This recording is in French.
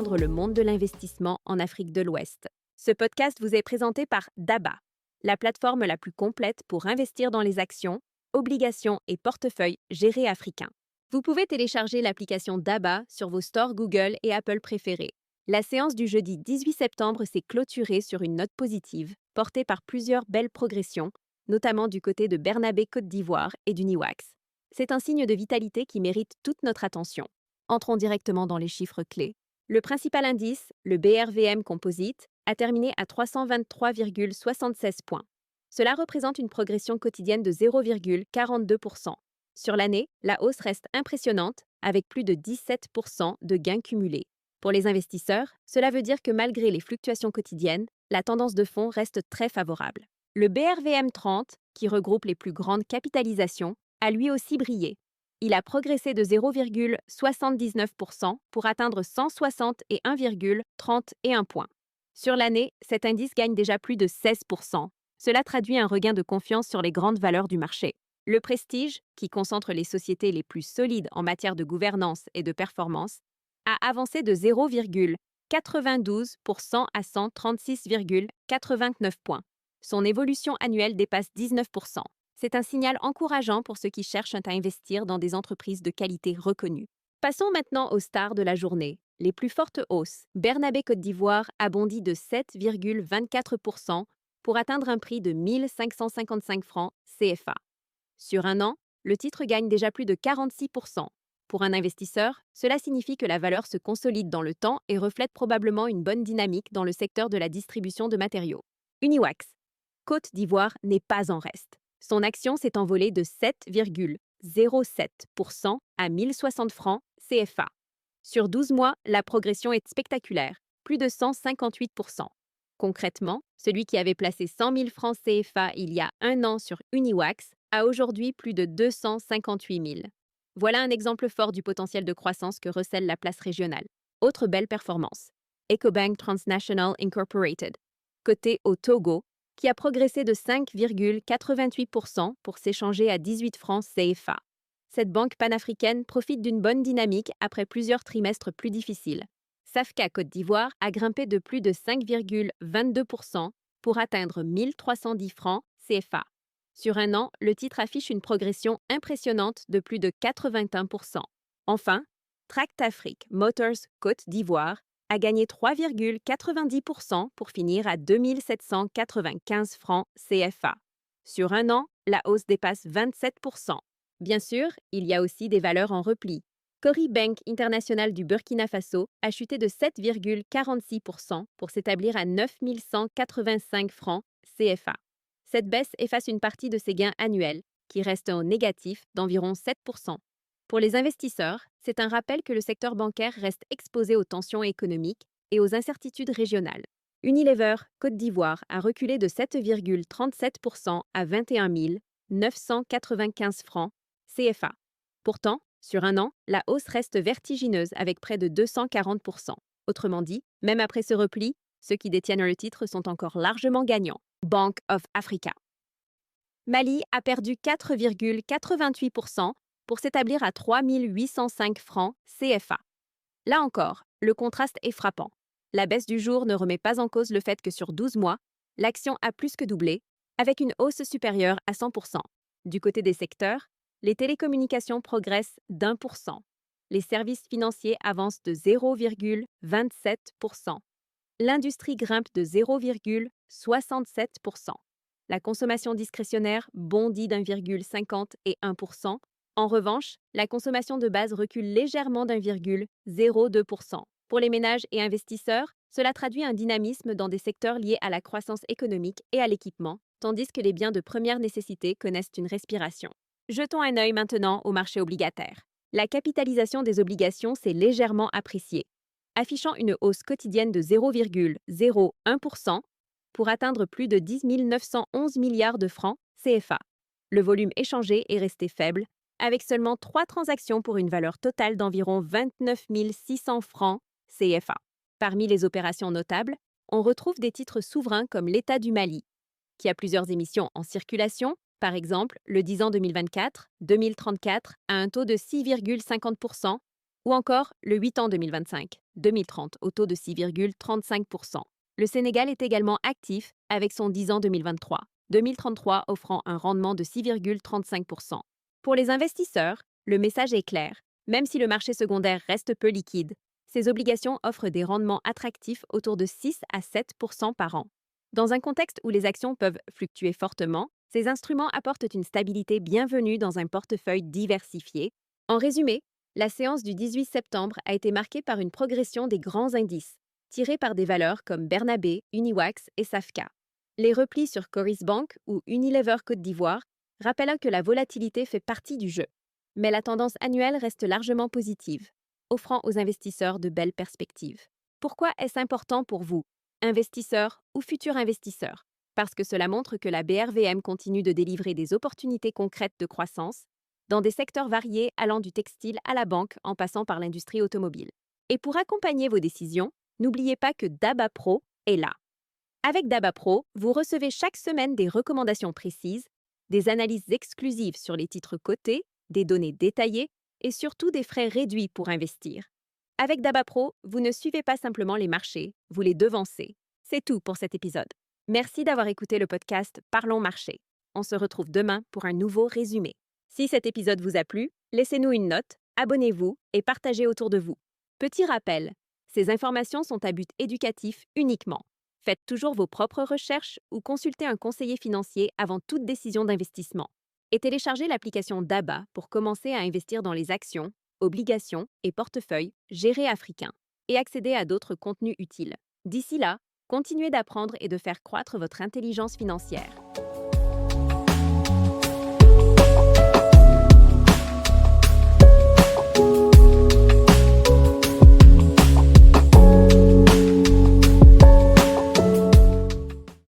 comprendre le monde de l'investissement en Afrique de l'Ouest. Ce podcast vous est présenté par DABA, la plateforme la plus complète pour investir dans les actions, obligations et portefeuilles gérés africains. Vous pouvez télécharger l'application DABA sur vos stores Google et Apple préférés. La séance du jeudi 18 septembre s'est clôturée sur une note positive, portée par plusieurs belles progressions, notamment du côté de Bernabé Côte d'Ivoire et d'Uniwax. C'est un signe de vitalité qui mérite toute notre attention. Entrons directement dans les chiffres clés. Le principal indice, le BRVM Composite, a terminé à 323,76 points. Cela représente une progression quotidienne de 0,42%. Sur l'année, la hausse reste impressionnante, avec plus de 17% de gains cumulés. Pour les investisseurs, cela veut dire que malgré les fluctuations quotidiennes, la tendance de fond reste très favorable. Le BRVM 30, qui regroupe les plus grandes capitalisations, a lui aussi brillé. Il a progressé de 0,79% pour atteindre 161,31 points. Sur l'année, cet indice gagne déjà plus de 16%. Cela traduit un regain de confiance sur les grandes valeurs du marché. Le Prestige, qui concentre les sociétés les plus solides en matière de gouvernance et de performance, a avancé de 0,92% à 136,89 points. Son évolution annuelle dépasse 19%. C'est un signal encourageant pour ceux qui cherchent à investir dans des entreprises de qualité reconnues. Passons maintenant aux stars de la journée. Les plus fortes hausses. Bernabé Côte d'Ivoire a bondi de 7,24% pour atteindre un prix de 1555 francs CFA. Sur un an, le titre gagne déjà plus de 46%. Pour un investisseur, cela signifie que la valeur se consolide dans le temps et reflète probablement une bonne dynamique dans le secteur de la distribution de matériaux. Uniwax. Côte d'Ivoire n'est pas en reste. Son action s'est envolée de 7,07% à 1060 francs CFA. Sur 12 mois, la progression est spectaculaire, plus de 158%. Concrètement, celui qui avait placé 100 000 francs CFA il y a un an sur Uniwax a aujourd'hui plus de 258 000. Voilà un exemple fort du potentiel de croissance que recèle la place régionale. Autre belle performance. Ecobank Transnational Incorporated, coté au Togo, qui a progressé de 5,88% pour s'échanger à 18 francs CFA. Cette banque panafricaine profite d'une bonne dynamique après plusieurs trimestres plus difficiles. Safka Côte d'Ivoire a grimpé de plus de 5,22% pour atteindre 1310 francs CFA. Sur un an, le titre affiche une progression impressionnante de plus de 81%. Enfin, Tract Afrique Motors Côte d'Ivoire a gagné 3,90% pour finir à 2795 francs CFA. Sur un an, la hausse dépasse 27%. Bien sûr, il y a aussi des valeurs en repli. Cori Bank International du Burkina Faso a chuté de 7,46% pour s'établir à 9185 francs CFA. Cette baisse efface une partie de ses gains annuels, qui restent en négatif d'environ 7%. Pour les investisseurs, c'est un rappel que le secteur bancaire reste exposé aux tensions économiques et aux incertitudes régionales. Unilever, Côte d'Ivoire, a reculé de 7,37% à 21 995 francs CFA. Pourtant, sur un an, la hausse reste vertigineuse avec près de 240%. Autrement dit, même après ce repli, ceux qui détiennent le titre sont encore largement gagnants. Bank of Africa. Mali a perdu 4,88% pour s'établir à 3 805 francs CFA. Là encore, le contraste est frappant. La baisse du jour ne remet pas en cause le fait que sur 12 mois, l'action a plus que doublé, avec une hausse supérieure à 100%. Du côté des secteurs, les télécommunications progressent d'1%. Les services financiers avancent de 0,27%. L'industrie grimpe de 0,67%. La consommation discrétionnaire bondit d'1,50 et 1%. En revanche, la consommation de base recule légèrement d'1,02%. Pour les ménages et investisseurs, cela traduit un dynamisme dans des secteurs liés à la croissance économique et à l'équipement, tandis que les biens de première nécessité connaissent une respiration. Jetons un œil maintenant au marché obligataire. La capitalisation des obligations s'est légèrement appréciée, affichant une hausse quotidienne de 0,01% pour atteindre plus de 10 911 milliards de francs CFA. Le volume échangé est resté faible, avec seulement 3 transactions pour une valeur totale d'environ 29 600 francs CFA. Parmi les opérations notables, on retrouve des titres souverains comme l'État du Mali, qui a plusieurs émissions en circulation, par exemple le 10 ans 2024-2034 à un taux de 6,50%, ou encore le 8 ans 2025, 2030 au taux de 6,35%. Le Sénégal est également actif avec son 10 ans 2023, 2033 offrant un rendement de 6,35%. Pour les investisseurs, le message est clair. Même si le marché secondaire reste peu liquide, ces obligations offrent des rendements attractifs autour de 6 à 7% par an. Dans un contexte où les actions peuvent fluctuer fortement, ces instruments apportent une stabilité bienvenue dans un portefeuille diversifié. En résumé, la séance du 18 septembre a été marquée par une progression des grands indices, tirés par des valeurs comme Bernabé, Uniwax et Safka. Les replis sur Coris Bank ou Unilever Côte d'Ivoire rappellent que la volatilité fait partie du jeu. Mais la tendance annuelle reste largement positive, offrant aux investisseurs de belles perspectives. Pourquoi est-ce important pour vous, investisseurs ou futurs investisseurs? Parce que cela montre que la BRVM continue de délivrer des opportunités concrètes de croissance dans des secteurs variés allant du textile à la banque en passant par l'industrie automobile. Et pour accompagner vos décisions, n'oubliez pas que Daba Pro est là. Avec Daba Pro, vous recevez chaque semaine des recommandations précises, des analyses exclusives sur les titres cotés, des données détaillées et surtout des frais réduits pour investir. Avec Daba Pro, vous ne suivez pas simplement les marchés, vous les devancez. C'est tout pour cet épisode. Merci d'avoir écouté le podcast Parlons Marché. On se retrouve demain pour un nouveau résumé. Si cet épisode vous a plu, laissez-nous une note, abonnez-vous et partagez autour de vous. Petit rappel, ces informations sont à but éducatif uniquement. Faites toujours vos propres recherches ou consultez un conseiller financier avant toute décision d'investissement. Et téléchargez l'application DABA pour commencer à investir dans les actions, obligations et portefeuilles gérés africains et accéder à d'autres contenus utiles. D'ici là, continuez d'apprendre et de faire croître votre intelligence financière.